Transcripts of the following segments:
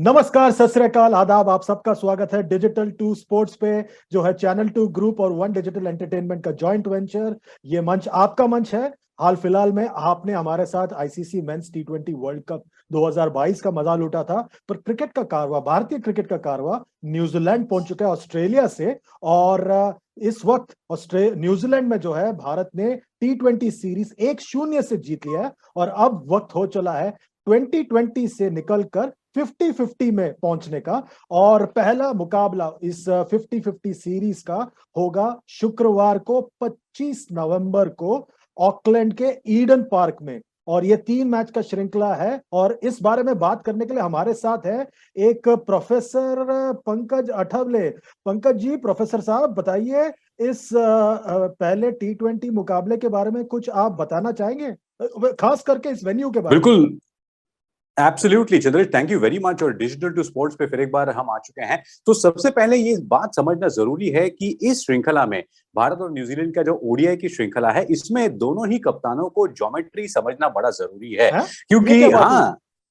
नमस्कार, सत श्री अकाल, आदाब। आप सबका स्वागत है डिजिटल टू स्पोर्ट्स पे, जो है चैनल टू ग्रुप और वन डिजिटल एंटरटेनमेंट का जॉइंट वेंचर। ये मंच आपका मंच है। हाल फिलहाल में आपने हमारे साथ आईसीसी मेंस टी20 वर्ल्ड कप 2022 का मजा लूटा था, पर क्रिकेट का कारवा, भारतीय क्रिकेट का कारवा न्यूजीलैंड पहुंच चुका है ऑस्ट्रेलिया से। और इस वक्त न्यूजीलैंड में जो है भारत ने टी20 सीरीज 1-0 से जीत लिया है। और अब वक्त हो चला है 2020 से निकलकर 50-50 में पहुंचने का। और पहला मुकाबला इस 50-50 सीरीज का होगा शुक्रवार को 25 नवंबर को ऑकलैंड के ईडन पार्क में। और ये 3 मैच का श्रृंखला है। और इस बारे में बात करने के लिए हमारे साथ है एक प्रोफेसर पंकज अठवले। पंकज जी, प्रोफेसर साहब, बताइए इस पहले टी20 मुकाबले के बारे में कुछ आप बताना चाहेंगे, खास करके इस वेन्यू के बारे में। बिल्कुल, absolutely Chandresh, thank you very much. और डिजिटल टू स्पोर्ट्स पे फिर एक बार हम आ चुके हैं। तो सबसे पहले ये बात समझना जरूरी है कि इस श्रृंखला में भारत और न्यूजीलैंड का जो ओडीआई की श्रृंखला है, इसमें दोनों ही कप्तानों को ज्योमेट्री समझना बड़ा जरूरी है। क्योंकि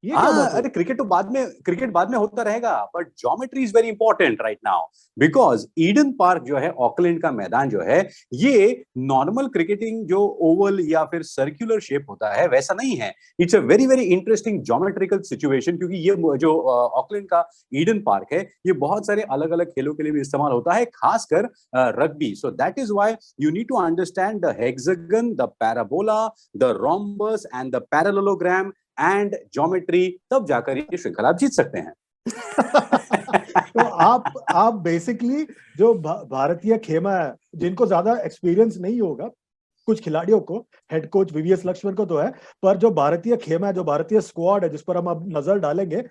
अरे क्रिकेट बाद में होता रहेगा, but geometry is very important right now. Because Eden park जो है, ऑकलैंड का मैदान जो है, ये नॉर्मल क्रिकेटिंग जो ओवल या फिर सर्कुलर शेप होता है वैसा नहीं है। It's a very very interesting geometrical situation, क्योंकि ये जो ऑकलैंड का ईडन पार्क है, ये बहुत सारे अलग अलग खेलों के लिए भी इस्तेमाल होता है, खासकर rugby. So that is why you need to understand the hexagon, the parabola, the rhombus and the parallelogram and geometry, तब जाकर ये श्रृंखला आप जीत सकते हैं। तो आप बेसिकली जो भारतीय खेमा है, जिनको ज्यादा एक्सपीरियंस नहीं होगा, कुछ खिलाड़ियों को, हेड कोच वीवीएस लक्ष्मण को तो है, पर जो भारतीय खेमा है, जो भारतीय स्क्वाड है जिस पर हम अब नजर डालेंगे,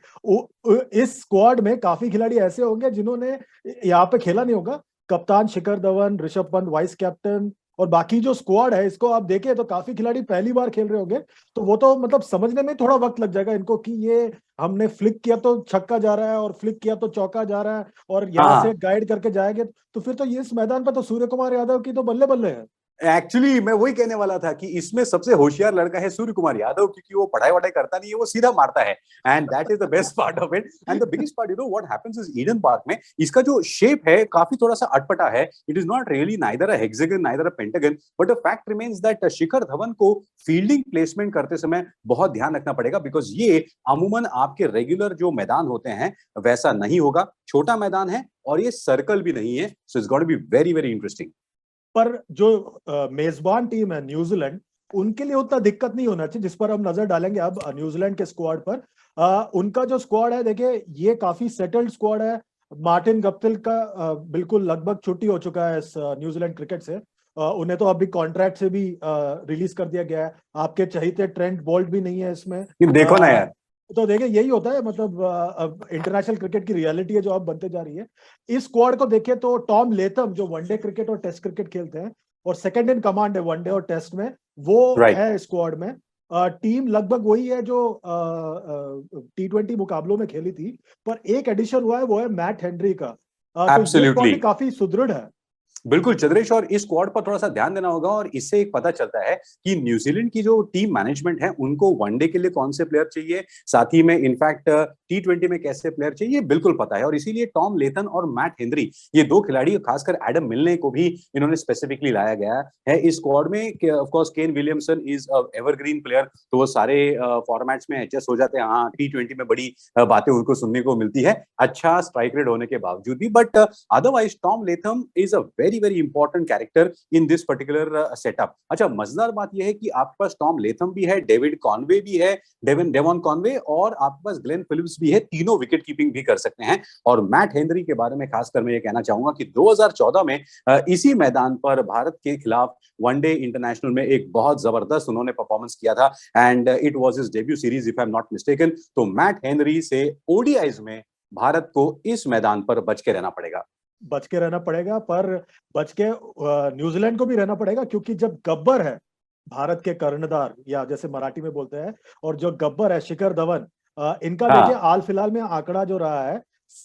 इस स्क्वाड में काफी खिलाड़ी ऐसे होंगे जिन्होंने यहाँ पे खेला नहीं होगा। कप्तान शिखर धवन, ऋषभ पंत वाइस कैप्टन, और बाकी जो स्क्वाड है, इसको आप देखें तो काफी खिलाड़ी पहली बार खेल रहे होंगे। तो वो तो मतलब समझने में थोड़ा वक्त लग जाएगा इनको कि ये हमने फ्लिक किया तो छक्का जा रहा है और फ्लिक किया तो चौका जा रहा है, और यहाँ से गाइड करके जाएंगे तो फिर तो ये इस मैदान पर तो सूर्य कुमार यादव की तो बल्ले बल्ले है। एक्चुअली मैं वही कहने वाला था कि इसमें सबसे होशियार लड़का है सूर्य कुमार यादव, क्योंकि वो पढ़ाई वढ़ाई करता नहीं है, वो सीधा मारता है। And that is the best part of it. And the biggest part, you know what happens is Eden park में इसका जो शेप है काफी थोड़ा सा अटपटा है। It is not really neither a hexagon neither a pentagon, but the fact remains that Shikhar Dhawan को फील्डिंग प्लेसमेंट करते समय बहुत ध्यान रखना पड़ेगा, बिकॉज ये अमूमन आपके रेगुलर जो मैदान होते हैं वैसा नहीं होगा। छोटा मैदान है और ये सर्कल भी नहीं है। So it's got to be very very interesting. पर जो मेजबान टीम है न्यूजीलैंड, उनके लिए उतना दिक्कत नहीं होना चाहिए, जिस पर हम नजर डालेंगे अब न्यूजीलैंड के स्क्वाड पर। उनका जो स्क्वाड है, देखिए, ये काफी सेटल्ड स्क्वाड है। मार्टिन गप्टिल का बिल्कुल लगभग छुट्टी हो चुका है इस न्यूजीलैंड क्रिकेट से। उन्हें तो अभी कॉन्ट्रैक्ट से भी रिलीज कर दिया गया है। आपके चहीते ट्रेंट बोल्ट भी नहीं है इसमें। देखो ना यार, तो देखिए, यही होता है, मतलब अब इंटरनेशनल क्रिकेट की रियलिटी है जो अब बनते जा रही है। इस स्क्वाड को देखिए तो टॉम लेथम, जो वनडे क्रिकेट और टेस्ट क्रिकेट खेलते हैं और सेकंड इन कमांड है वनडे और टेस्ट में, वो है स्क्वाड में। टीम लगभग वही है जो टी20 मुकाबलों में खेली थी, पर एक एडिशन हुआ है, वो है मैट हेनरी का। तो ये स्क्वाड भी काफी सुदृढ़ है। बिल्कुल चंद्रेश, और इस स्क्वाड पर थोड़ा सा ध्यान देना होगा। और इससे एक पता चलता है कि न्यूजीलैंड की जो टीम मैनेजमेंट है, उनको वनडे के लिए कौन से प्लेयर चाहिए, साथ ही में इनफैक्ट टी20 में कैसे प्लेयर चाहिए, बिल्कुल पता है। और इसीलिए टॉम लेथन और मैट हेनरी, ये दो खिलाड़ी, खासकर एडम मिलने को भी इन्होंने स्पेसिफिकली लाया गया है इस स्क्वाड में। Of course Kane Williamson is a evergreen player, तो वो सारे फॉर्मेट्स में एडजस्ट हो जाते हैं। हाँ, टी20 में बड़ी बातें उनको सुनने को मिलती है, अच्छा स्ट्राइक रेट होने के बावजूद भी, but otherwise Tom Latham is a very very important character in this particular setup. अच्छा, मजेदार बात यह है कि आपके पास टॉम लेथम भी है, डेविड कॉनवे भी है, डेवॉन कॉनवे, और आपके पास ग्लेन फिलिप्स भी है। तीनों विकेट कीपिंग भी कर सकते हैं। और मैट हेनरी के बारे में खासकर मैं ये कहना चाहूंगा कि 2014 में इसी मैदान पर भारत के खिलाफ वनडे इंटरनेशनल में एक बहुत जबरदस्त उन्होंने परफॉर्मेंस किया था, and it was his debut series if I am not mistaken. तो मैट हेनरी से ओडीआईज में भारत को इस मैदान पर बच के रहना पड़ेगा। बच के रहना पड़ेगा, पर बच के न्यूजीलैंड को भी रहना पड़ेगा, क्योंकि जब गब्बर है भारत के कर्णधार, या जैसे मराठी में बोलते हैं, और जो गब्बर है शिखर धवन, इनका देखिए हाल फिलहाल में आंकड़ा जो रहा है,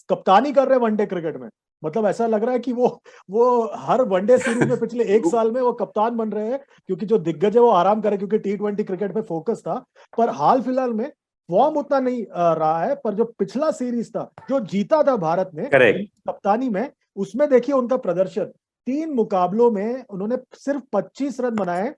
कप्तानी कर रहे वनडे क्रिकेट में। मतलब ऐसा लग रहा है कि वो हर वनडे सीरीज में पिछले 1 साल में वो कप्तान बन रहे हैं, क्योंकि जो दिग्गज है वो आराम करे, क्योंकि टी20 क्रिकेट पे फोकस था। पर हाल फिलहाल में फॉर्म उतना नहीं रहा है, पर जो पिछला सीरीज था जो जीता था भारत ने करेक्ट। कप्तानी में, उसमें देखिए उनका प्रदर्शन, 3 मुकाबलों में उन्होंने सिर्फ 25 रन बनाए।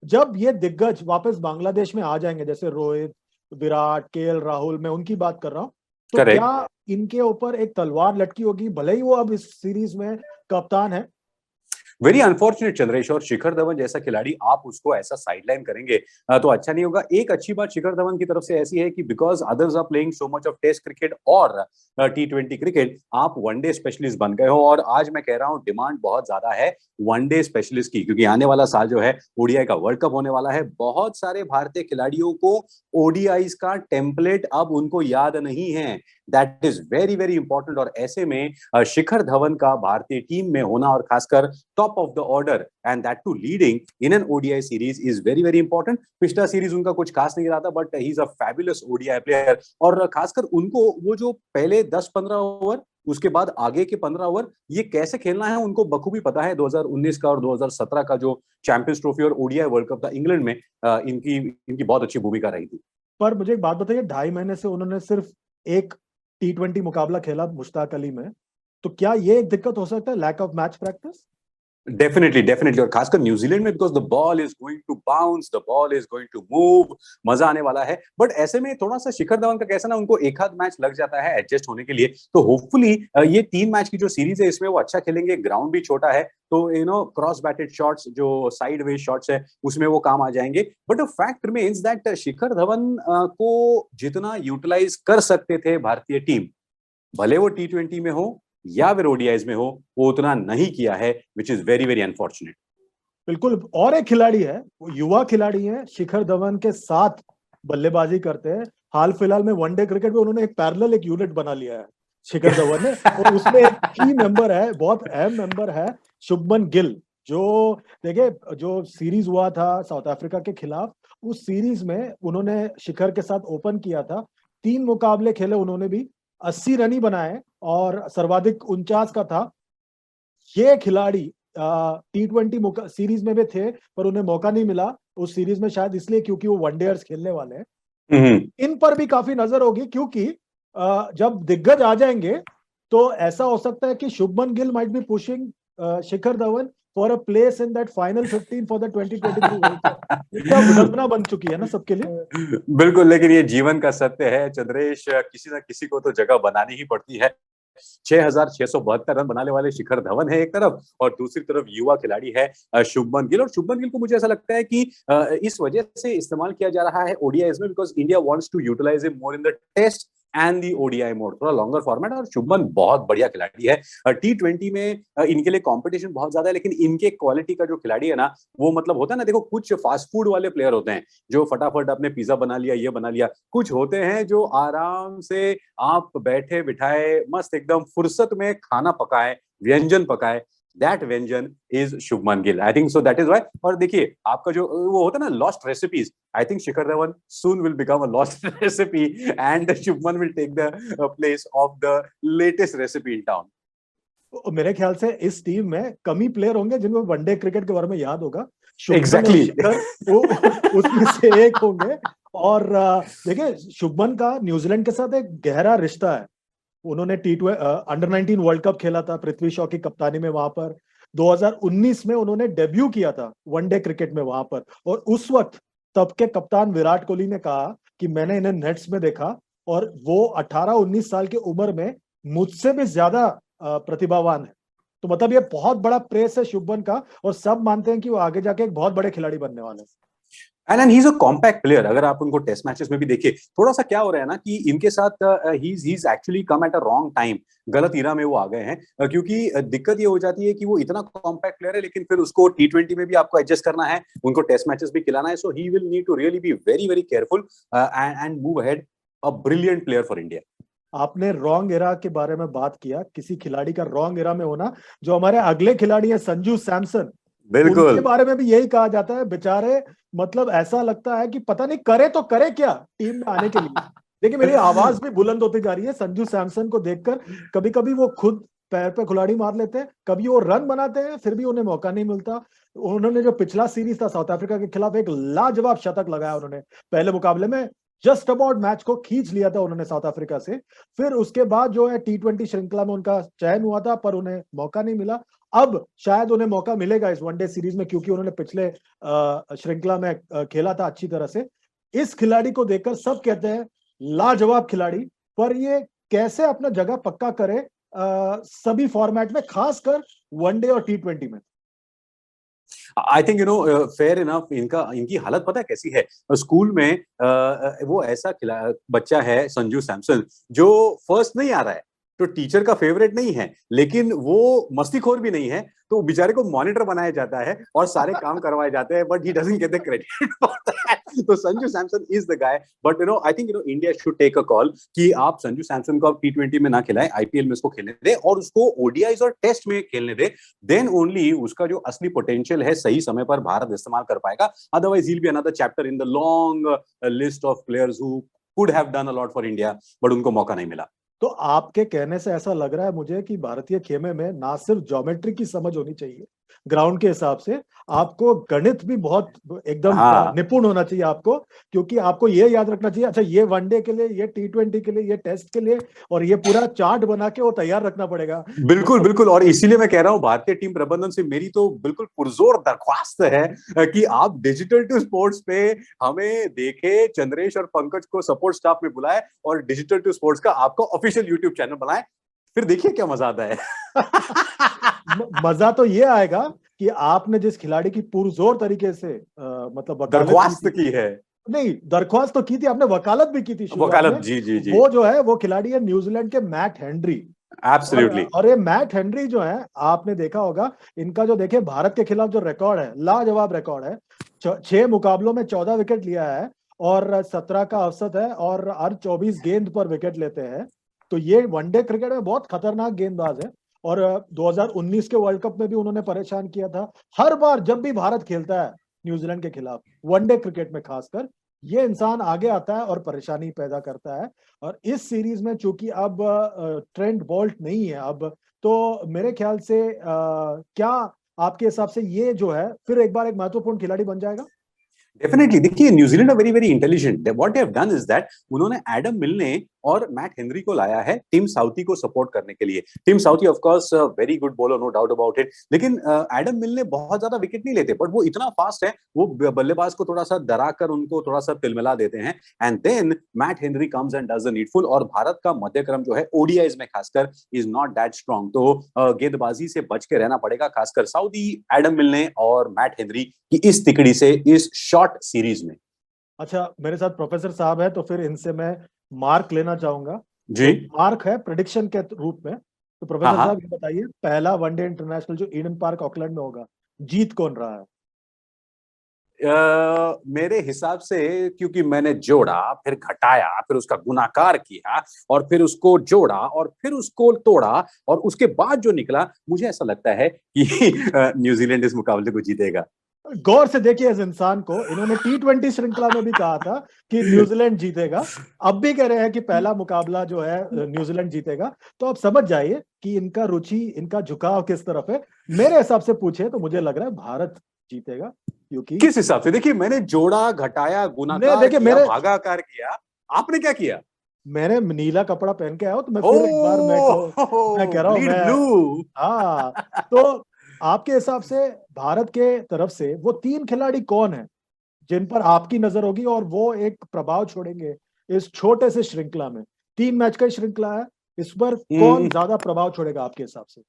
जब ये दिग्गज वापस बांग्लादेश में आ जाएंगे, जैसे रोहित, विराट, केएल राहुल, मैं उनकी बात कर रहा हूं, तो करेक्ट। क्या इनके ऊपर एक तलवार लटकी होगी, भले ही वो अब इस सीरीज में कप्तान है? वेरी अनफॉर्चुनेट चंद्रेश, और शिखर धवन जैसा खिलाड़ी आप उसको ऐसा साइडलाइन करेंगे तो अच्छा नहीं होगा। एक अच्छी बात शिखर धवन की तरफ से ऐसी है कि because others are playing so much of test cricket और T20 क्रिकेट, आप वनडे स्पेशलिस्ट बन गए हो। और आज मैं कह रहा हूं डिमांड बहुत ज्यादा है वनडे स्पेशलिस्ट की, क्योंकि आने वाला साल जो है ओडीआई का वर्ल्ड कप होने वाला है। बहुत सारे भारतीय खिलाड़ियों को ओडीआईज का टेम्पलेट अब उनको याद नहीं है। That is very very important. और ऐसे में शिखर धवन का भारतीय टीम में होना, और खासकर top of the order and that too leading in an ODI series, is very very important. पिछला सीरीज उनका कुछ खास नहीं रहा था, but he is a fabulous ODI player. और खासकर उनको वो जो पहले 10-15 ओवर, उसके बाद आगे के 15 ओवर, ये कैसे खेलना है उनको बखूबी पता है। 2019 का और 2017 का जो चैंपियंस ट्रॉफी और ओडीआई वर्ल्ड कप था इंग्लैंड में, इनकी इनकी बहुत अच्छी भूमिका रही थी। पर मुझे एक बात बताइए, 2.5 महीने से उन्होंने सिर्फ एक T20 मुकाबला खेला मुश्ताक अली में, तो क्या ये एक दिक्कत हो सकता है, lack of match practice? Definitely definitely, और खासकर न्यूजीलैंड में, because the ball is going to bounce, the ball is going to move, मजा आने वाला है। बट ऐसे में थोड़ा सा शिखर धवन का कैसा ना, उनको एक आध मैच लग जाता है एडजस्ट होने के लिए। तो होपफुली ये 3 मैच की जो सीरीज है इसमें वो अच्छा खेलेंगे। ग्राउंड भी छोटा है, तो क्रॉस बैटेड शॉट्स, जो साइड वे शॉट्स है, उसमें वो काम आ जाएंगे। But the fact remains that Shikhar Dhawan को जितना यूटिलाइज कर सकते थे भारतीय टीम, भले वो T20 में हो या फिर ओडीआईज में हो, वो उतना नहीं किया है, which is very very unfortunate. बिल्कुल। और एक खिलाड़ी है, वो युवा खिलाड़ी है, शिखर धवन के साथ बल्लेबाजी करते हैं। हाल फिलहाल में वनडे क्रिकेट में उन्होंने एक पैरेलल एक यूनिट बना लिया है शिखर धवन ने, और उसमें एक की मेंबर है, बहुत अहम मेंबर है, शुभमन गिल। जो देखिए, जो सीरीज हुआ था साउथ अफ्रीका के खिलाफ, उस सीरीज में उन्होंने शिखर के साथ ओपन किया था। 3 मुकाबले खेले उन्होंने भी, 80 रन ही बनाए, और सर्वाधिक 49 का था। ये खिलाड़ी T20 सीरीज में भी थे, पर उन्हें मौका नहीं मिला उस सीरीज में, शायद इसलिए क्योंकि वो वनडेयर्स खेलने वाले हैं। इन पर भी काफी नजर होगी, क्योंकि जब दिग्गज आ जाएंगे तो ऐसा हो सकता है कि Shubman Gill might be pushing Shikhar Dhawan for a place in that final 15 for the 2023 world cup. क्या विडंबना बन चुकी है ना सबके लिए। बिल्कुल, लेकिन ये जीवन का सत्य है चंद्रेश, किसी ना किसी को तो जगह बनानी ही पड़ती है। 6,672 रन बनाने वाले शिखर धवन है एक तरफ, और दूसरी तरफ युवा खिलाड़ी है शुभमन गिल। और शुभमन गिल को मुझे ऐसा लगता है कि इस वजह से इस्तेमाल किया जा रहा है ओडीआईज में, because India wants to utilize him more in the test and the ODI mode, थोड़ा लॉन्गर फॉर्मेट। और शुभमन बहुत बढ़िया खिलाड़ी है। T20 में इनके लिए कंपटीशन बहुत ज्यादा है, लेकिन इनके क्वालिटी का जो खिलाड़ी है ना, वो मतलब होता है ना, देखो कुछ फास्ट फूड वाले प्लेयर होते हैं जो फटाफट अपने पिज्जा बना लिया, ये बना लिया। कुछ होते हैं जो आराम से आप बैठे बिठाए मस्त एकदम फुर्सत में खाना पकाए, व्यंजन पकाए। दैट व्यंजन is Shubman Gill, I think so, that is why. और देखिए आपका जो वो होता है ना lost recipes, I think Shikhar Dhawan soon will become a lost recipe and Shubman will take the place of the latest recipe in town. मेरे ख्याल से इस टीम में कम ही प्लेयर होंगे जिनको वनडे क्रिकेट के बारे में याद होगा। शुभमन और एग्जैक्टली। शिखर वो उसमें से एक होंगे। और देखिए, शुभमन का न्यूजीलैंड के साथ एक गहरा रिश्ता है। उन्होंने अंडर 19 वर्ल्ड कप खेला था पृथ्वी शॉ की कप्तानी में वहां पर। 2019 में उन्होंने डेब्यू किया था वनडे क्रिकेट में वहां पर, और उस वक्त तब के कप्तान विराट कोहली ने कहा कि मैंने इन्हें नेट्स में देखा, और वो 18-19 साल की उम्र में मुझसे भी ज्यादा प्रतिभावान है। तो मतलब ये बहुत बड़ा प्रेस है शुभमन का, और सब मानते हैं कि वो आगे जाके एक बहुत बड़े खिलाड़ी बनने वाले हैं। And he is a compact player. अगर आप उनको टेस्ट मैचेस में भी देखिए, थोड़ा सा क्या हो रहा है ना कि इनके साथ he is actually come at a wrong time, गलत इरा में वो आ गए हैं। क्योंकि दिक्कत ये हो जाती है कि वो इतना कॉम्पैक्ट प्लेयर है, लेकिन फिर उसको T20 में भी आपको एडजस्ट करना है, उनको टेस्ट मैचेस भी खिलाना है। So he will need to really be very very careful and move ahead, a brilliant player for India. आपने रॉन्ग एरा के बारे में बात किया, किसी खिलाड़ी का रॉन्ग एरा में होना, जो हमारे अगले खिलाड़ी हैं संजू सैमसन, उनके बिल्कुल। बारे में भी यही कहा जाता है। बेचारे, मतलब ऐसा लगता है कि पता नहीं करे तो करे क्या टीम में आने के लिए। देखिए, मेरी आवाज भी बुलंद होती जा रही है संजू सैमसन को देखकर। कभी कभी वो खुद पैर पे कुल्हाड़ी मार लेते हैं, कभी वो रन बनाते हैं, फिर भी उन्हें मौका नहीं मिलता। उन्होंने जो पिछला सीरीज था साउथ अफ्रीका के खिलाफ, एक लाजवाब शतक लगाया उन्होंने पहले मुकाबले में। जस्ट अबाउट मैच को खींच लिया था उन्होंने साउथ अफ्रीका से। फिर उसके बाद जो है T20 श्रृंखला में उनका चयन हुआ था, पर उन्हें मौका नहीं मिला। अब शायद उन्हें मौका मिलेगा इस वनडे सीरीज में, क्योंकि उन्होंने पिछले श्रृंखला में खेला था अच्छी तरह से। इस खिलाड़ी को देखकर सब कहते हैं लाजवाब खिलाड़ी, पर ये कैसे अपना जगह पक्का करे सभी फॉर्मेट में, खासकर वनडे और T20 में। I think fair enough. इनकी हालत पता है कैसी है? स्कूल में वो ऐसा बच्चा है संजू सैमसन, जो फर्स्ट नहीं आ रहा है, तो टीचर का फेवरेट नहीं है, लेकिन वो मस्तीखोर भी नहीं है, तो बेचारे को मॉनिटर बनाया जाता है और सारे काम करवाए जाते हैं, but he doesn't get the credit for that. तो Sanju Samson is the guy. But I think India should take a call कि आप संजू सैमसन को आप T20 में ना खिलाएं, आईपीएल में उसको खेलने दे और उसको ओडीआईज और टेस्ट में खेलने दे। देन ओनली उसका जो असली पोटेंशियल है सही समय पर भारत इस्तेमाल कर पाएगा। Otherwise he will be another chapter in the long list of players who could have done a lot for India, but उनको मौका नहीं मिला। तो आपके कहने से ऐसा लग रहा है मुझे कि भारतीय खेमे में ना सिर्फ ज्योमेट्री की समझ होनी चाहिए ग्राउंड के हिसाब से, आपको गणित भी बहुत एकदम निपुण होना चाहिए आपको, क्योंकि आपको ये याद रखना चाहिए, अच्छा ये वनडे के लिए, ये T20 के लिए, ये टेस्ट के लिए, और ये पूरा चार्ट बना के वो तैयार रखना पड़ेगा। बिल्कुल बिल्कुल। और इसीलिए मैं कह रहा हूं भारतीय टीम प्रबंधन से मेरी तो बिल्कुल पुरजोर दरख्वास्त है कि आप डिजिटल टू स्पोर्ट्स पे हमें देखे, चंद्रेश और पंकज को सपोर्ट स्टाफ में बुलाए और डिजिटल टू स्पोर्ट्स का आपको ऑफिशियल यूट्यूब चैनल बनाए। फिर देखिए क्या मजा आता है। मजा तो ये आएगा कि आपने जिस खिलाड़ी की पुरजोर तरीके से मतलब दरख्वास्त की है, नहीं दरख्वास्त तो की थी आपने, वकालत भी की थी वकालत, जी जी जी, वो जो है वो खिलाड़ी है न्यूजीलैंड के मैट हेनरी। एब्सोल्युटली। और ये मैट हेनरी जो है, आपने देखा होगा इनका जो देखे भारत के खिलाफ जो रिकॉर्ड है, लाजवाब रिकॉर्ड है। 6 मुकाबलों में 14 विकेट लिया है और 17 का औसत है, और हर 24 गेंद पर विकेट लेते हैं। तो ये वनडे क्रिकेट में बहुत खतरनाक गेंदबाज है। और 2019 के वर्ल्ड कप में भी उन्होंने परेशान किया था। हर बार जब भी भारत खेलता है न्यूजीलैंड के खिलाफ वनडे क्रिकेट में खासकर, ये इंसान आगे आता है और परेशानी पैदा करता है। और इस सीरीज में चूंकि अब ट्रेंट बोल्ट नहीं है अब, तो मेरे ख्याल से क्या आपके हिसाब से ये जो है फिर एक बार एक महत्वपूर्ण खिलाड़ी बन जाएगा? डेफिनेटली। देखिए New Zealand are very very intelligent. What they have done is that उन्होंने एडम मिलने और मैट हेनरी को लाया है टिम साउथी को सपोर्ट करने के लिए। Tim Southee of course very good bowler, no doubt about it, लेकिन एडम मिलने बहुत ज्यादा विकेट नहीं लेते, बट वो इतना फास्ट है, वो बल्लेबाज को थोड़ा सा डरा कर उनको थोड़ा सा तिलमिला देते हैं, and then Matt Henry comes and does the needful. और भारत का मध्यक्रम जो है ओडीआईज में खासकर इज नॉट दैट स्ट्रॉन्ग, तो गेंदबाजी से बच के रहना पड़ेगा, खासकर सऊदी, एडम मिलने और मैट हेनरी की इस तिकड़ी से इस शॉर्ट सीरीज में। अच्छा, मेरे साथ प्रोफेसर साहब है, तो फिर इनसे मैं मार्क लेना चाहूंगा जी। तो मार्क है प्रेडिक्शन के रूप में। तो प्रोफेसर साहब ये बताइए, पहला वनडे इंटरनेशनल जो ईडन पार्क ऑकलैंड में होगा, जीत कौन रहा है? मेरे हिसाब से, क्योंकि मैंने जोड़ा फिर घटाया फिर उसका गुणाकार किया और फिर उसको जोड़ा और फिर उसको तोड़ा और उसके बाद जो निकला, मुझे ऐसा लगता है कि न्यूजीलैंड इस मुकाबले को जीतेगा। गौर से देखिए इस इंसान को, इन्होंने T20 श्रृंखला में भी कहा था कि न्यूजीलैंड जीतेगा, अब भी कह रहे हैं कि पहला मुकाबला जो है न्यूजीलैंड जीतेगा। तो आप समझ जाइए कि इनका रुचि, इनका झुकाव किस तरफ है। मेरे हिसाब से पूछे तो मुझे लग रहा है भारत जीतेगा, क्योंकि किस हिसाब से? देखिए मैंने जोड़ा, घटाया, गुणाकार देखिए किया, मेरे, भागाकार किया, आपने क्या किया? मैंने नीला कपड़ा पहन के आया हूं, तो मैं फिर एक बार मैं कह रहा हूं ब्लीड मैं, ब्लू। हाँ। तो आपके हिसाब से भारत के तरफ से वो 3 खिलाड़ी कौन है जिन पर आपकी नजर होगी और वो एक प्रभाव छोड़ेंगे इस छोटे से श्रृंखला में? 3 मैच का श्रृंखला है, इस पर कौन ज्यादा प्रभाव छोड़ेगा आपके हिसाब से?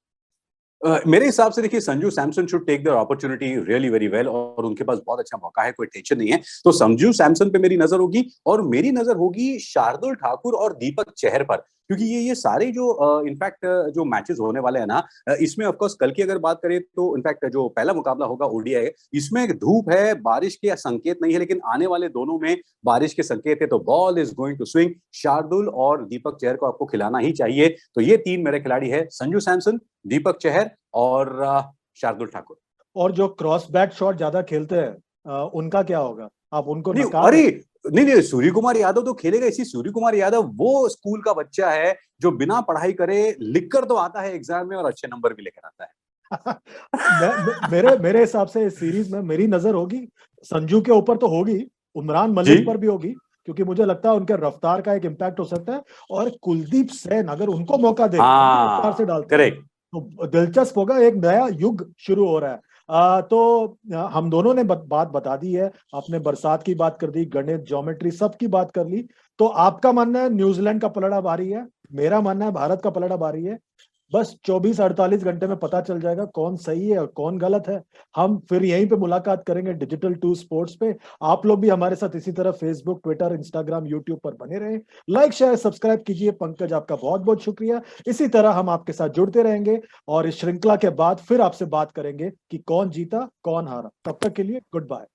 मेरे हिसाब से देखिए Sanju Samson should take their opportunity really very well, और उनके पास बहुत अच्छा मौका है, कोई टेंशन नहीं है। तो संजू सैमसन पे मेरी नजर होगी और मेरी नजर होगी शार्दुल ठाकुर और दीपक चहर पर, क्योंकि ये सारे जो इनफैक्ट जो मैचेस होने वाले हैं ना, इसमें ऑफ कोर्स कल की अगर बात करें तो इनफैक्ट जो पहला मुकाबला होगा ओडीआई, इसमें धूप है, बारिश के संकेत नहीं है, लेकिन आने वाले दोनों में बारिश के संकेत है, तो ball is going to swing. Shardul और दीपक चहर को आपको खिलाना ही चाहिए। तो ये 3 मेरे खिलाड़ी है, संजू सैमसन, दीपक चहर और शार्दुल ठाकुर। और जो क्रॉस बैट शॉट ज्यादा खेलते हैं उनका क्या होगा? आप उनको नहीं, नकार अरे रहे? नहीं, सूर्य कुमार यादव तो खेलेगा। इसी सूर्य कुमार यादव वो स्कूल का बच्चा है जो बिना पढ़ाई करे लिख कर तो आता है एग्जाम में और अच्छे नंबर भी लेकर आता है। मेरे हिसाब से इस सीरीज में मेरी नजर होगी संजू के ऊपर तो होगी, उमरान जी। मलिक पर भी होगी, क्योंकि मुझे लगता है उनके रफ्तार का एक इम्पैक्ट हो सकता है। और कुलदीप सेन अगर उनको मौका दे, रफ्तार से डालते हैं, करेक्ट। तो दिलचस्प होगा, एक नया युग शुरू हो रहा है। हम दोनों ने बात बता दी है, आपने बरसात की बात कर दी, गणित, ज्योमेट्री, सब की बात कर ली। तो आपका मानना है न्यूजीलैंड का पलड़ा भारी है, मेरा मानना है भारत का पलड़ा भारी है। बस 24-48 घंटे में पता चल जाएगा कौन सही है और कौन गलत है। हम फिर यहीं पे मुलाकात करेंगे डिजिटल 2 स्पोर्ट्स पे। आप लोग भी हमारे साथ इसी तरह फेसबुक, ट्विटर, इंस्टाग्राम, यूट्यूब पर बने रहें। लाइक, शेयर, सब्सक्राइब कीजिए। पंकज, आपका बहुत बहुत शुक्रिया। इसी तरह हम आपके साथ जुड़ते रहेंगे और इस श्रृंखला के बाद फिर आपसे बात करेंगे कि कौन जीता कौन हारा। तब तक के लिए गुड बाय।